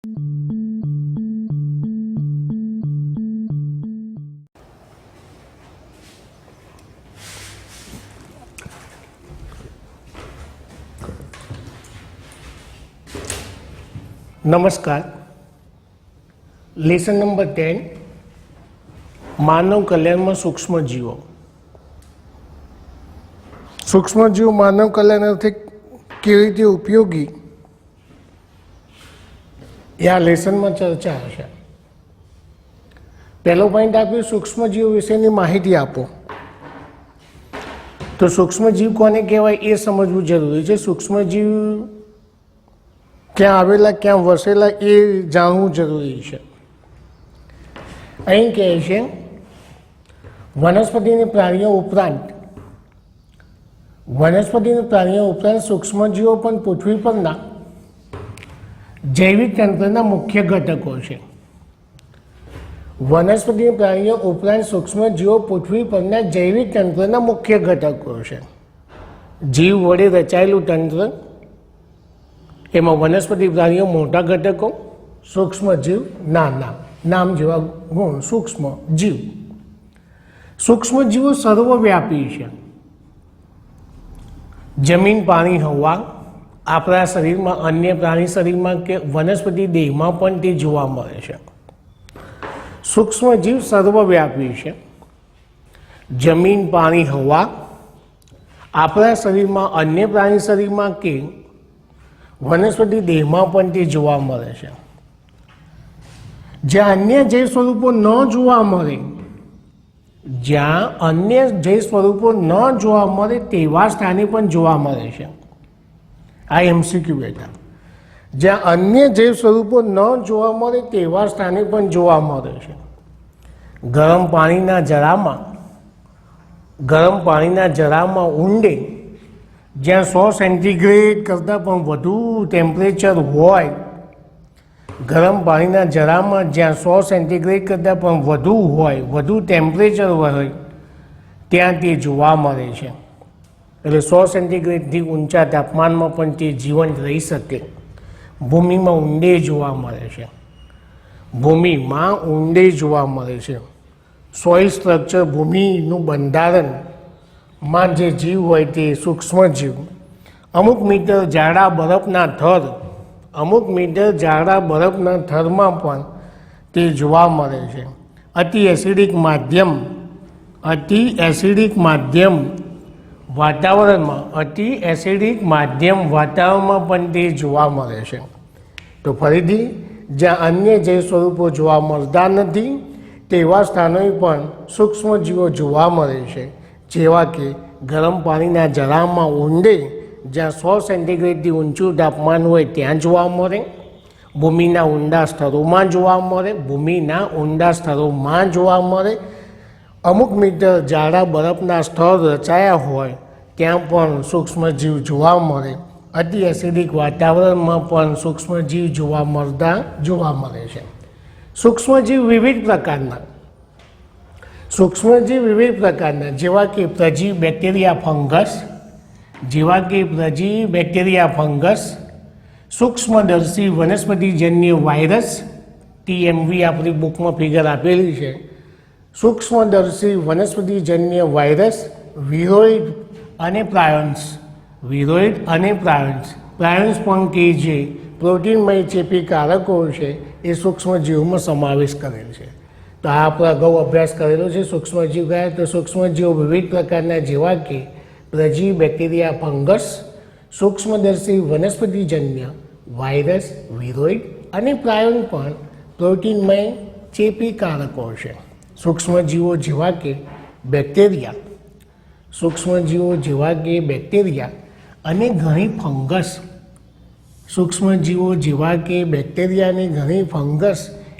नमस्कार। Lesson number 10 मानव कल्याण में सूक्ष्मजीवो। सूक्ष्मजीव मानव कल्याण अर्थे केवी रीते उपयोगी या लेसन में चर्चा हशे। पहलो पॉइंट आप्यो सूक्ष्मजीव विशेनी माहिती आपो। तो सूक्ष्मजीव कोने कहेवाय ए समझवू जरूरी छे। सूक्ष्मजीव क्या आवेला क्या वसेला ए जाणવું જરૂરી છે। અહીં કહે છે વનસ્પતિ અને પ્રાણીઓ ઉપરાંત સૂક્ષ્મજીવો પણ પૃથ્વી પરના જૈવિક તંત્રના મુખ્ય ઘટકો છે। વનસ્પતિ અને પ્રાણીઓ ઉપરાંત સૂક્ષ્મજીવો પૃથ્વી પરના જૈવિક તંત્રના મુખ્ય ઘટકો છે। જીવ વડે રચાયેલું તંત્ર, એમાં વનસ્પતિ પ્રાણીઓ મોટા ઘટકો, સૂક્ષ્મજીવ નાના, નામ જેવા ગુણ સૂક્ષ્મ જીવ। સૂક્ષ્મજીવો સર્વવ્યાપી છે। જમીન, પાણી, હવા, આપણા શરીરમાં, અન્ય પ્રાણી શરીરમાં કે વનસ્પતિ દેહમાં પણ તે જોવા મળે છે। સૂક્ષ્મજીવ સર્વવ્યાપી છે। જમીન, પાણી, હવા, આપણા શરીરમાં, અન્ય પ્રાણી શરીરમાં કે વનસ્પતિ દેહમાં પણ તે જોવા મળે છે। જ્યાં અન્ય જૈવ સ્વરૂપો ન જોવા મળે, તેવા સ્થાને પણ જોવા મળે છે। આ એમસીક્યુ બેટા। જ્યાં અન્ય જૈવ સ્વરૂપો ન જોવા મળે તેવા સ્થાને પણ જોવા મળે છે। ગરમ પાણીના જરામાં ઊંડે જ્યાં 100 સેન્ટીગ્રેડ કરતાં પણ વધુ ટેમ્પરેચર હોય, ગરમ પાણીના જરામાં જ્યાં 100 સેન્ટીગ્રેડ કરતાં પણ વધુ ટેમ્પરેચર હોય ત્યાં તે જોવા મળે છે। એટલે 100 સેન્ટીગ્રેડથી ઊંચા તાપમાનમાં પણ તે જીવંત રહી શકે। ભૂમિમાં ઊંડે જોવા મળે છે। સોઇલ સ્ટ્રક્ચર, ભૂમિનું બંધારણમાં જે જીવ હોય તે સૂક્ષ્મજીવ। અમુક મીટર જાડા બરફના થરમાં પણ તે જોવા મળે છે। અતિ એસિડિક માધ્યમ વાતાવરણમાં પણ તે જોવા મળે છે। તો ફરીથી, જ્યાં અન્ય જૈવ સ્વરૂપો જોવા મળતા નથી તેવા સ્થાનોએ પણ સૂક્ષ્મજીવો જોવા મળે છે। જેવા કે ગરમ પાણીના જરામાં ઊંડે જ્યાં 100 સેન્ટીગ્રેડથી ઊંચું તાપમાન હોય ત્યાં જોવા મળે, ભૂમિના ઊંડા સ્તરોમાં જોવા મળે, અમુક મીટર જાડા બરફના સ્તર રચાયા હોય ત્યાં પણ સૂક્ષ્મજીવ જોવા મળે। અતિ એસિડિક વાતાવરણમાં પણ સૂક્ષ્મજીવ જોવા મળે છે। સૂક્ષ્મજીવ વિવિધ પ્રકારના જેવા કે પ્રજીવ બેક્ટેરિયા, ફંગસ, સૂક્ષ્મદર્શી વનસ્પતિજન્ય વાયરસ, TMV આપણી બુકમાં ફિગર આપેલી છે। સૂક્ષ્મદર્શી વનસ્પતિજન્ય વાયરસ, વિરોઇડ અને પ્રાયોન્સ પણ કે જે પ્રોટીનમય ચેપી કારકો છે એ સૂક્ષ્મજીવોમાં સમાવેશ કરેલ છે। તો આ આપણે અગાઉ અભ્યાસ કરેલો છે। સૂક્ષ્મજીવ કયા? તો સૂક્ષ્મજીવો વિવિધ પ્રકારના જેવા કે પ્રજીવ, બેક્ટેરિયા, ફંગસ, સૂક્ષ્મદર્શી વનસ્પતિજન્ય વાયરસ, વિરોઇડ અને પ્રાયોન પણ પ્રોટીનમય ચેપી કારકો છે। સૂક્ષ્મજીવો જેવા કે બેક્ટેરિયા અને ઘણી ફંગસ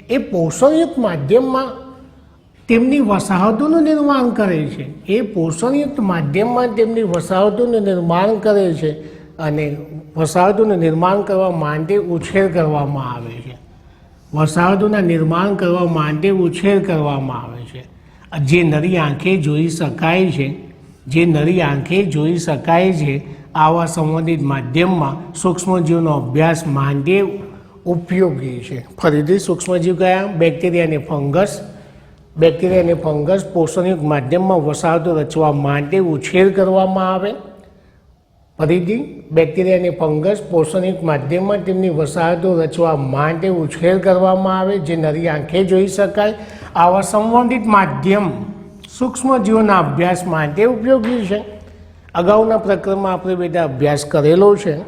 એ પોષણયુક્ત માધ્યમમાં તેમની વસાહતોનું નિર્માણ કરે છે। અને વસાહતોનું નિર્માણ કરવા માટે ઉછેર કરવામાં આવે છે। જે નરી આંખે જોઈ શકાય છે, આવા સંબંધિત માધ્યમમાં સૂક્ષ્મજીવોનો અભ્યાસ માટે ઉપયોગી છે. ફરીથી સૂક્ષ્મજીવ કયા? બેક્ટેરિયા અને ફંગસ. બેક્ટેરિયા અને ફંગસ પોષણયુક્ત માધ્યમમાં વસાહતો રચવા માટે ઉછેર કરવામાં આવે. ફરીથી બેક્ટેરિયા અને ફંગસ પોષણયુક્ત માધ્યમમાં તેમની વસાહતો રચવા માટે ઉછેર કરવામાં આવે, જે નરી આંખે જોઈ શકાય. આવા સંબંધિત માધ્યમ સૂક્ષ્મજીવોના અભ્યાસ માટે ઉપયોગી છે. અગાઉના પ્રકરણમાં આપણે બેટા અભ્યાસ કરેલો છે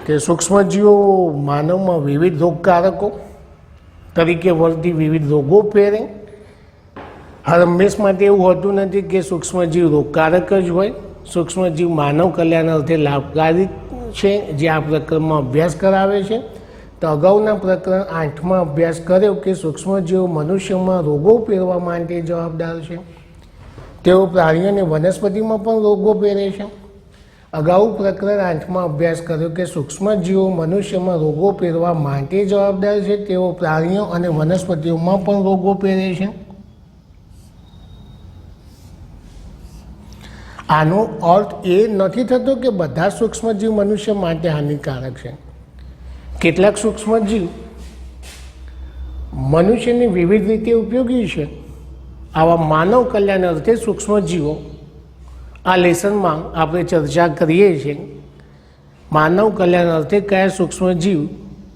કે સૂક્ષ્મજીવો માનવમાં વિવિધ રોગકારકો તરીકે વર્તી વિવિધ રોગો ફેરે. હંમેશ માટે એવું હોતું નથી કે સૂક્ષ્મજીવ રોગકારક જ હોય. સૂક્ષ્મજીવ માનવ કલ્યાણ અર્થે લાભકારી છે, જે આ પ્રકરણમાં અભ્યાસ કરાવે છે. તો અગાઉના પ્રકરણ 8માં અભ્યાસ કર્યો કે સૂક્ષ્મજીવો મનુષ્યમાં રોગો ફેરવા માટે જવાબદાર છે. તેઓ પ્રાણીઓ અને વનસ્પતિમાં પણ રોગો ફેરે છે. અગાઉ પ્રકરણ 8માં અભ્યાસ કર્યો કે સૂક્ષ્મજીવો મનુષ્યમાં રોગો ફેરવા માટે જવાબદાર છે. તેઓ પ્રાણીઓ અને વનસ્પતિઓમાં પણ રોગો ફેરે છે. આનો અર્થ એ નથી થતો કે બધા સૂક્ષ્મજીવ મનુષ્ય માટે હાનિકારક છે. કેટલાક સૂક્ષ્મજીવ મનુષ્યની વિવિધ રીતે ઉપયોગી છે. આવા માનવ કલ્યાણ અર્થે સૂક્ષ્મજીવો આ લેસનમાં આપણે ચર્ચા કરીએ છીએ. માનવ કલ્યાણ અર્થે કયા સૂક્ષ્મજીવ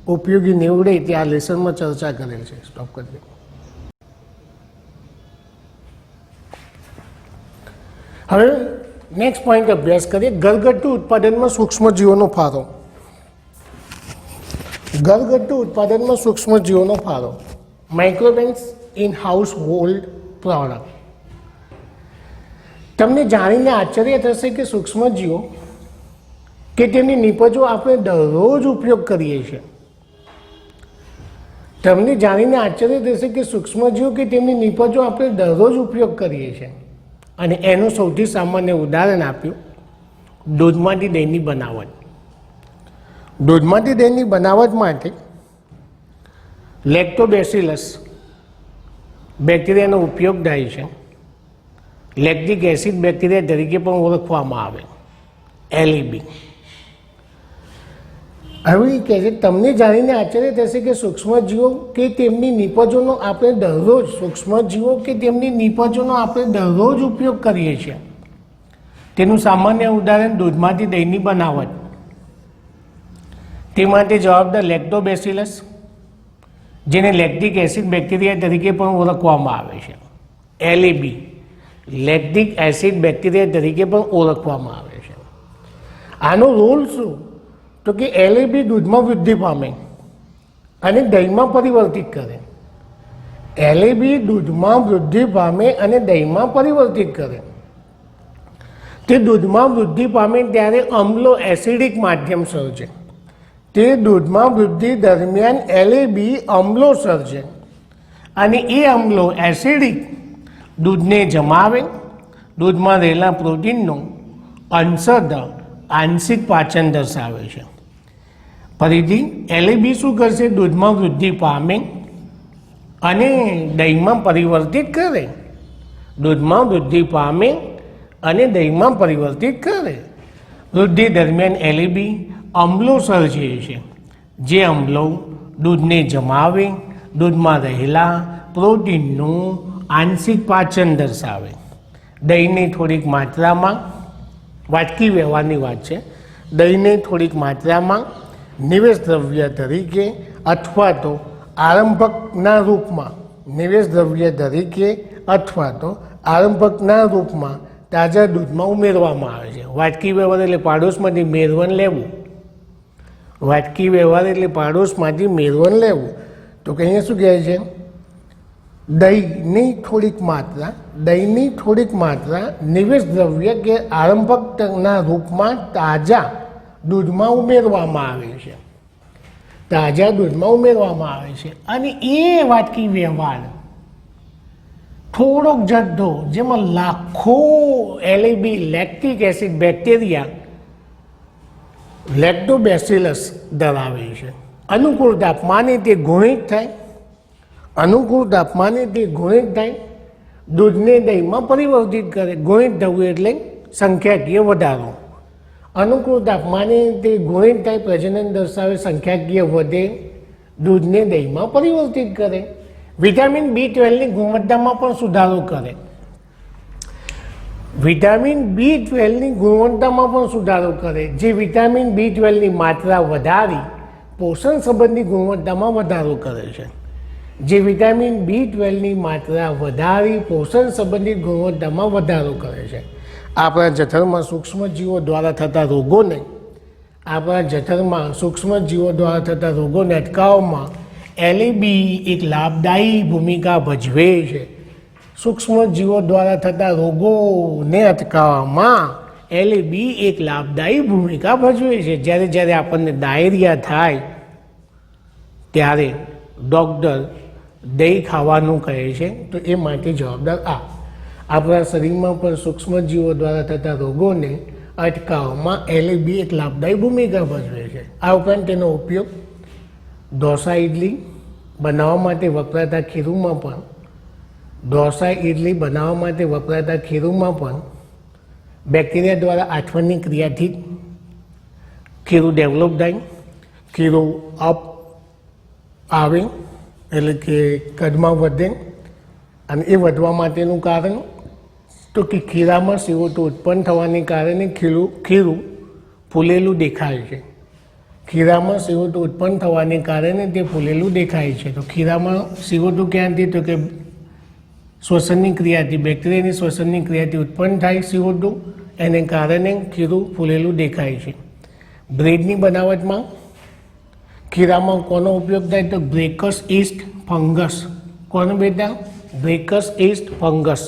ઉપયોગી નીવડે તે આ લેસનમાં ચર્ચા કરેલ છે. સ્ટોપ કરી દે. હવે નેક્સ્ટ પોઈન્ટ અભ્યાસ કરીએ. ઘરગથ્થુ ઉત્પાદનમાં સૂક્ષ્મજીવોનો ફાળો. ઘરગથ્થુ ઉત્પાદનમાં સૂક્ષ્મજીવોનો ફાળો. માઇક્રોબેન્સ ઇન હાઉસ હોલ્ડ પ્રોડક્ટ. તમને જાણીને આશ્ચર્ય થશે કે સૂક્ષ્મજીવો કે તેની નિપજો આપણે દરરોજ ઉપયોગ કરીએ છીએ. તમને જાણીને આશ્ચર્ય થશે કે સૂક્ષ્મજીવો કે તેમની નિપજો આપણે દરરોજ ઉપયોગ કરીએ છીએ. અને એનું સૌથી સામાન્ય ઉદાહરણ આપ્યું દૂધમાંથી દહીંની બનાવટ. દૂધમાંથી દહીંની બનાવટ માટે લેક્ટોબેસિલસ બેક્ટેરિયાનો ઉપયોગ થાય છે. લેક્ટિક એસિડ બેક્ટેરિયા તરીકે પણ ઓળખવામાં આવે, LAB. હવે કહે છે તમને જાણીને આશ્ચર્ય થશે કે સૂક્ષ્મજીવો કે તેમની નિપજોનો આપણે દરરોજ ઉપયોગ કરીએ છીએ. તેનું સામાન્ય ઉદાહરણ દૂધમાંથી દહીંની બનાવટ. તે માટે જવાબદાર લેક્ટોબેસિલસ, જેને લેક્ટિક એસિડ બેક્ટેરિયા તરીકે પણ ઓળખવામાં આવે છે, LAB. લેક્ટિક એસિડ બેક્ટેરિયા તરીકે પણ ઓળખવામાં આવે છે. આનો રોલ શું? તો કે LAB દૂધમાં વૃદ્ધિ પામે અને દહીંમાં પરિવર્તિત કરે. LAB દૂધમાં વૃદ્ધિ પામે અને દહીંમાં પરિવર્તિત કરે. તે દૂધમાં વૃદ્ધિ પામે ત્યારે અમ્લો એસિડિક માધ્યમ સર્જે. તે દૂધમાં વૃદ્ધિ દરમિયાન LAB અમ્લો સર્જે અને એ અમ્લો એસિડિક દૂધને જમાવે. દૂધમાં રહેલા પ્રોટીનનો અંશતઃ આંશિક પાચન દર્શાવે છે. ફરીથી LAB શું કરશે? દૂધમાં વૃદ્ધિ પામે અને દહીંમાં પરિવર્તિત કરે. દૂધમાં વૃદ્ધિ પામે અને દહીંમાં પરિવર્તિત કરે. વૃદ્ધિ દરમિયાન LAB અમ્લો સર્જે છે, જે અમ્લો દૂધને જમાવે. દૂધમાં રહેલા પ્રોટીનનું આંશિક પાચન દર્શાવે. દહીંને થોડીક માત્રામાં, વાટકી વ્યવહારની વાત છે, દહીંને થોડીક માત્રામાં નિવેશ દ્રવ્ય તરીકે અથવા તો આરંભકના રૂપમાં તાજા દૂધમાં ઉમેરવામાં આવે છે. વાટકી વ્યવહાર એટલે પાડોશમાંથી મેળવણ લેવું. વાટકી વ્યવહાર એટલે પાડોશમાંથી મેળવણ લેવું. તો કે અહીંયા શું કહે છે? દહીંની થોડીક માત્રા નિવેશ દ્રવ્ય કે આરંભકના રૂપમાં તાજા દૂધમાં ઉમેરવામાં આવે છે. અને એ વાટકી વ્યવહાર થોડોક જથ્થો જેમાં લાખો LAB lactic acid bacteria lactobacillus ધરાવે છે. અનુકૂળ તાપમાને તે ગુણિત થાય. દૂધને દહીંમાં પરિવર્તિત કરે. ગુણિત થવું એટલે સંખ્યાકીય વધારો. અનુકૂળ તાપમાને તે ગુણિત થાય, પ્રજનન દર્શાવે, સંખ્યાકીય વધે દૂધને દહીંમાં પરિવર્તિત કરે, વિટામિન B12ની ગુણવત્તામાં પણ સુધારો કરે, વિટામિન B12ની ગુણવત્તામાં પણ સુધારો કરે, જે વિટામિન B12ની માત્રા વધારી પોષણ સંબંધી ગુણવત્તામાં વધારો કરે છે, જે વિટામિન B12ની માત્રા વધારી પોષણ સંબંધિત ગુણવત્તામાં વધારો કરે છે. આપણા જઠરમાં સૂક્ષ્મજીવો દ્વારા થતા રોગોને અટકાવવામાં LAB એક લાભદાયી ભૂમિકા ભજવે છે. સૂક્ષ્મજીવો દ્વારા થતા રોગોને અટકાવવામાં LAB એક લાભદાયી ભૂમિકા ભજવે છે. જ્યારે આપણને ડાયરિયા થાય ત્યારે ડૉક્ટર દહીં ખાવાનું કહે છે, તો એ માટે જવાબદાર આપણા શરીરમાં પણ સૂક્ષ્મજીવો દ્વારા થતા રોગોને અટકાવવામાં LAB એક લાભદાયી ભૂમિકા ભજવે છે. આ ઉપરાંત તેનો ઉપયોગ ઢોસા ઇડલી બનાવવા માટે વપરાતા ખીરુંમાં પણ બેક્ટેરિયા દ્વારા આઠવણની ક્રિયાથી ખીરું ડેવલપ થાય, ખીરું અપ આવે એટલે કે કદમાં વધે, અને એ વધવા માટેનું કારણ તો કે ખીરામાં CO2 ઉત્પન્ન થવાને કારણે ખીરું ફૂલેલું દેખાય છે. ખીરામાં CO2 ઉત્પન્ન થવાને કારણે તે ફૂલેલું દેખાય છે. તો ખીરામાં CO2 ક્યાંથી? તો કે શ્વસનની ક્રિયાથી, બેક્ટેરિયાની શ્વસનની ક્રિયાથી ઉત્પન્ન થાય CO2, એને કારણે ખીરું ફૂલેલું દેખાય છે. બ્રેડની બનાવટમાં ખીરામાં કોનો ઉપયોગ થાય? તો બ્રેકસ ઈસ્ટ ફંગસ. કોનો બેટા? Brakes East fungus.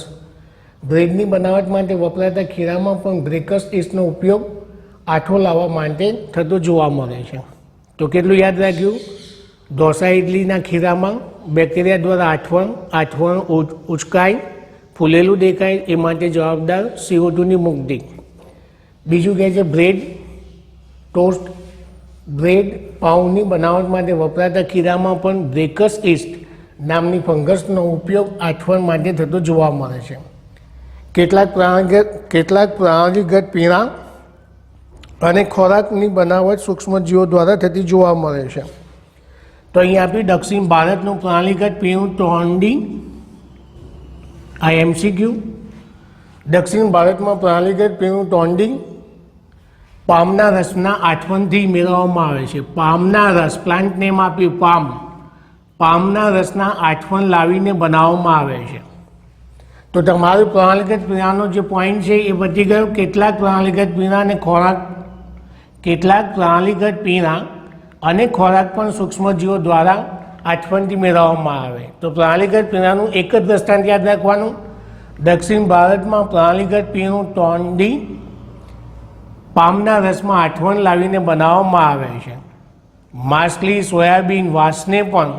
બ્રેડની બનાવટ માટે વપરાતા ખીરામાં પણ બ્રેકસ ઈસ્ટનો ઉપયોગ આઠો લાવવા માટે થતો જોવા મળે છે. તો કેટલું યાદ રાખ્યું? ઢોસા ઇડલીના ખીરામાં બેક્ટેરિયા દ્વારા આઠવણ ઉચકાય, ફૂલેલું દેખાય, એ માટે જવાબદાર CO2ની મુક્તિ. બીજું કહે છે બ્રેડ, ટોસ્ટ, બ્રેડ, પાઉંની બનાવટ માટે વપરાતા ખીરામાં પણ બ્રેકસ ઈસ્ટ નામની ફંગસનો ઉપયોગ આઠવણ માટે થતો જોવા મળે છે. કેટલાક પ્રાણીગત પીણા અને ખોરાકની બનાવટ સૂક્ષ્મજીવો દ્વારા થતી જોવા મળે છે. તો અહીંયા આપી દક્ષિણ ભારતનું પ્રાણીગત પીણું ટોંડી, આ MCQ. દક્ષિણ ભારતમાં પ્રાણીગત પીણું ટોંડી પામના રસના આઠવણથી મેળવવામાં આવે છે. પામના રસ, પ્લાન્ટ નેમ આપ્યું પામના રસના આઠવણ લાવીને બનાવવામાં આવે છે. તો તમારું પ્રણાલીગત પીણાનો જે પોઈન્ટ છે એ બધી ગયો. કેટલાક પ્રણાલીગત પીણા અને ખોરાક પણ સૂક્ષ્મજીવો દ્વારા આઠવણથી મેળવવામાં આવે. તો પ્રણાલીગત પીણાનું એક જ દ્રષ્ટાંત યાદ રાખવાનું. દક્ષિણ ભારતમાં પ્રણાલીગત પીણું ટોંડી પામના રસમાં આઠવણ લાવીને બનાવવામાં આવે છે. માછલી, સોયાબીન, વાંસને પણ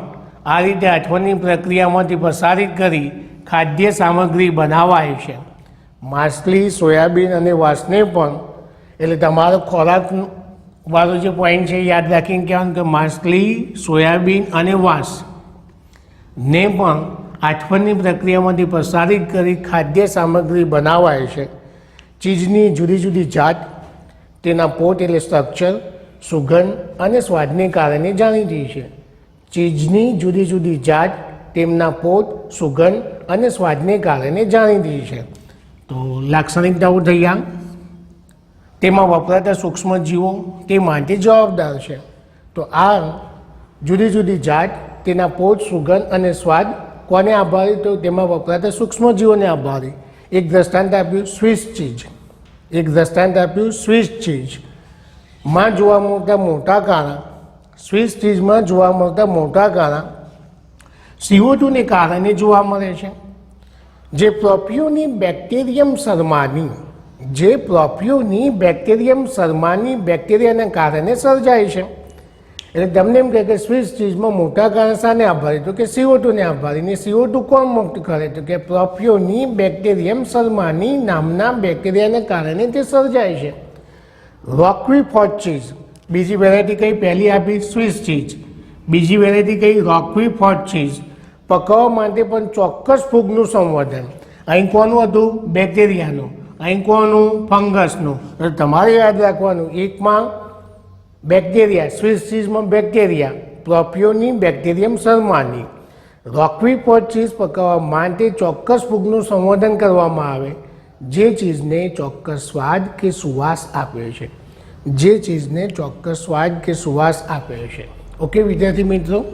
આ રીતે આઠવણની પ્રક્રિયામાંથી પ્રસારિત કરી ખાદ્ય સામગ્રી બનાવાય છે. માછલી, સોયાબીન અને વાંસને પણ, એટલે તમારો ખોરાક વાળો જે પોઈન્ટ છે યાદ રાખીને કહેવાનું કે માછલી, સોયાબીન અને વાંસ ને પણ આઠવણની પ્રક્રિયામાંથી પ્રસારિત કરી ખાદ્ય સામગ્રી બનાવાય છે. ચીજની જુદી જુદી જાત તેના પોટ એટલે સ્ટ્રક્ચર, સુગંધ અને સ્વાદને કારણે જાણીતી છે. ચીજની જુદી જુદી જાત તેમના પોત, સુગંધ અને સ્વાદને કારણે જાણીતી છે. તો લાક્ષણિકતાઓ થઈ આ. તેમાં વપરાતા સૂક્ષ્મજીવો તે માટે જવાબદાર છે. તો આ જુદી જુદી જાત, તેના પોત, સુગંધ અને સ્વાદ કોને આભારી? તો તેમાં વપરાતા સૂક્ષ્મજીવોને આભારી. એક દ્રષ્ટાંત આપ્યું સ્વિસ ચીઝ. માં જોવા મળતા મોટા કાણા, સ્વિસ ચીઝમાં જોવા મળતા મોટા કાણા CO2ને કારણે જોવા મળે છે. જે પ્રોપિયોની બેક્ટેરિયમ શર્માની બેક્ટેરિયાના કારણે સર્જાય છે. એટલે તમને એમ કહે કે સ્વિસ ચીઝમાં મોટા કારણે શાને આભારી? તો કે CO2ને આભારી. ને CO2 કોણ મુક્ત કરે? તો કે પ્રોપિયોની બેક્ટેરિયમ શર્માની નામના બેક્ટેરિયાના કારણે તે સર્જાય છે. રોક્વીફોર્ટ ચીઝ, બીજી વેરાયટી કઈ? પહેલી આપી સ્વિસ ચીઝ, બીજી વેરાયટી કઈ? રોક્વીફોર્ટ ચીઝ. પકાવવા માટે પણ ચોક્કસ ફૂગનું સંવર્ધન. અહીં કોનું હતું? બેક્ટેરિયાનું. અહીં કોનું? ફંગસનું. તમારે યાદ રાખવાનું, એકમાં બેક્ટેરિયા, સ્વિસ ચીઝમાં બેક્ટેરિયા, પ્રોપિયોનિમ બેક્ટેરિયમ શર્માની. રોકવી પોટ ચીઝ પકાવવા માટે ચોક્કસ ફૂગનું સંવર્ધન કરવામાં આવે જે ચીઝને ચોક્કસ સ્વાદ કે સુવાસ આપે છે. ઓકે વિદ્યાર્થી મિત્રો,